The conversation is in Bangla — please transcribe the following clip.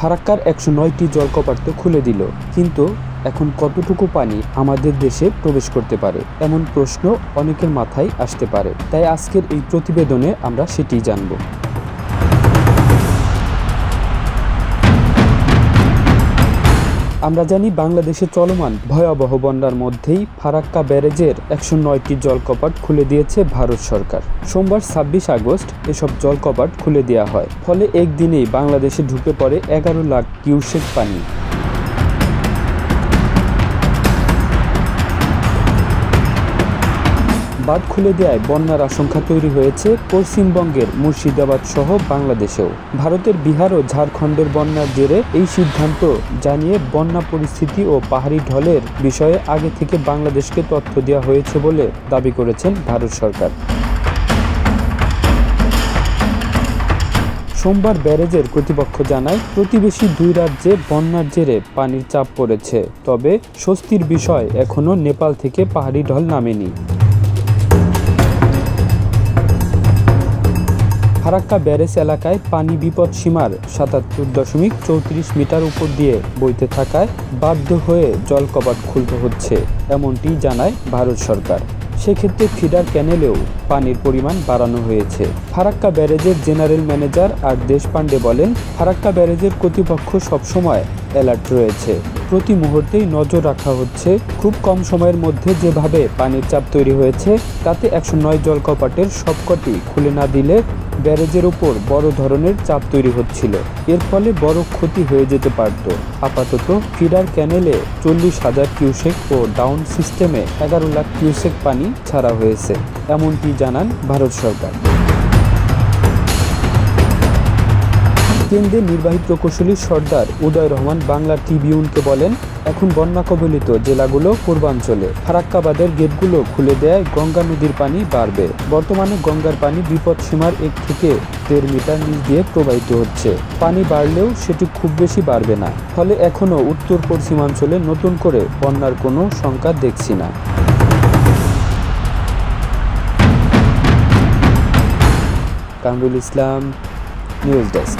ফারাক্কার ১০৯টি জলকপাট তো খুলে দিল, কিন্তু এখন কতটুকু পানি আমাদের দেশে প্রবেশ করতে পারে, এমন প্রশ্ন অনেকের মাথায় আসতে পারে। তাই আজকের এই প্রতিবেদনে আমরা সেটি জানব। আমরা জানি বাংলাদেশে চলমান ভয়াবহ বন্যার মধ্যেই ফারাক্কা ব্যারেজের ১০৯টি জলকপাট খুলে দিয়েছে ভারত সরকার। সোমবার ২৬ আগস্ট এসব জলকপাট খুলে দেওয়া হয়। ফলে একদিনেই বাংলাদেশে ঢুকে পড়ে ১১ লাখ কিউসেক পানি। বাঁধ খুলে দেওয়ায় বন্যার আশঙ্কা তৈরি হয়েছে পশ্চিমবঙ্গের মুর্শিদাবাদ সহ বাংলাদেশেও। ভারতের বিহার ও ঝাড়খণ্ডের বন্যার জেরে এই সিদ্ধান্ত জানিয়ে বন্যা পরিস্থিতি ও পাহাড়ি ঢলের বিষয়ে আগে থেকে বাংলাদেশকে তথ্য দেওয়া হয়েছে বলে দাবি করেছেন ভারত সরকার। সোমবার ব্যারেজের কর্তৃপক্ষ জানায়, প্রতিবেশী দুই রাজ্যে বন্যার জেরে পানির চাপ পড়েছে, তবে স্বস্তির বিষয় এখনও নেপাল থেকে পাহাড়ি ঢল নামেনি। ফারাক্কা ব্যারেজ এলাকায় পানি বিপদ সীমার ৭৭.৩৪ মিটার উপর দিয়ে বইতে থাকায় বাধ্য হয়ে জলকপাট খুলতে হচ্ছে, এমনটি জানায় ভারত সরকার। সেক্ষেত্রে ফিডার ক্যানেলেও পানির পরিমাণ বাড়ানো হয়েছে। ফারাক্কা ব্যারেজের জেনারেল ম্যানেজার আর দেশপান্ডে বলেন, ফারাক্কা ব্যারেজের কর্তৃপক্ষ সবসময় অ্যালার্ট রয়েছে, প্রতি মুহূর্তেই নজর রাখা হচ্ছে। খুব কম সময়ের মধ্যে যেভাবে পানির চাপ তৈরি হয়েছে, তাতে ১০৯ জলকপাটের সবকটি খুলে না দিলে ব্যারেজের উপর বড় ধরনের চাপ তৈরি হচ্ছিল। এর ফলে বড় ক্ষতি হয়ে যেতে পারত। আপাতত ফিডার ক্যানেলে ৪০,০০০ কিউসেক ও ডাউন সিস্টেমে ১১ লাখ কিউসেক পানি ছাড়া হয়েছে, এমনটি জানান ভারত সরকার। কেন্দ্রের নির্বাহী প্রকৌশলী সর্দার উদয় রহমান বাংলা ট্রিবিউনকে বলেন, এখন বন্যা কবলিত জেলাগুলো পূর্বাঞ্চলে। ফারাক্কা বাঁধের গেটগুলো খুলে দেয় গঙ্গা নদীর পানি বাড়বে। বর্তমানে গঙ্গার পানি বিপদ সীমার ১ থেকে ১.৫ মিটার নিচ দিয়ে প্রবাহিত হচ্ছে। পানি বাড়লেও সেটি খুব বেশি বাড়বে না। ফলে এখনও উত্তর পশ্চিমাঞ্চলে নতুন করে বন্যার কোনো শঙ্কা দেখছি না। Kamrul Islam, news desk.